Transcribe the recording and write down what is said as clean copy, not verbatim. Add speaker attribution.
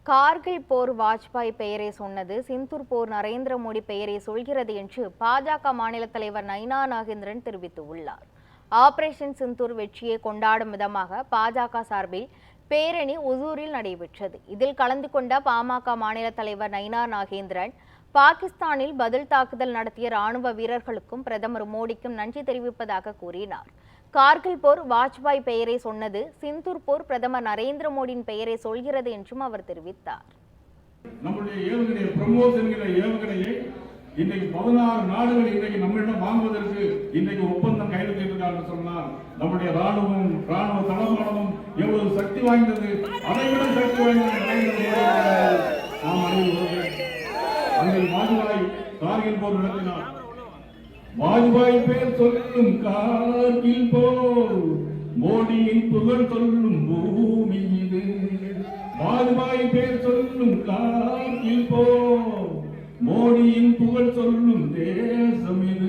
Speaker 1: கார்கில் போர் வாஜ்பாய் பெயரை சொன்னது, சிந்தூர் போர் நரேந்திர மோடி பெயரை சொல்கிறது என்று பாஜக மாநில தலைவர் நைனா நாகேந்திரன் தெரிவித்துள்ளார். ஆபரேஷன் சிந்தூர் வெற்றியை கொண்டாடும் விதமாக பாஜக சார்பில் பேரணி ஒசூரில் நடைபெற்றது. இதில் கலந்து கொண்ட பாமக மாநில தலைவர் நைனா நாகேந்திரன், பாகிஸ்தானில் பதில் தாக்குதல் நடத்திய ராணுவ வீரர்களுக்கும் பிரதமர் மோடிக்கும் நன்றி தெரிவிப்பதாக கூறினார். கார்கில் போர் வாஜ்பாய் பெயரை சொன்னது, சிந்தூர் போர் பிரதமர் நரேந்திர மோடியின் பெயரை சொல்கிறது என்றும் அவர் தெரிவித்தார்.
Speaker 2: நம்முடைய ஏவுகணை பிரம்மோஸ் என்கிற ஏவுகணையை இன்னைக்கு 16 நாடுகள் இன்னைக்கு நம்மிடம் வாங்குவதற்கு இன்னைக்கு ஒப்பந்தம் கையெழுத்திட்டிருக்காங்க சொன்னால் நம்முடைய ராணுவ தளவாடமும் எவ்வளவு சக்தி வாய்ந்தது, அதைவிட சக்தி வாய்ந்தது நரேந்திர மோடி. நாம் அறிவுறுகிறோம். அங்கே வாஜ்பாய் கார்கில் போர் நடத்தினார். வாஜ்பாய் பேர் சொல்லும் கார்கில் போர், மோடியின் புகழ் சொல்லும் பூமி இது. வாஜ்பாய் பேர் சொல்லும் கார்கில் போர், மோடியின் புகழ் சொல்லும் தேசம் இது.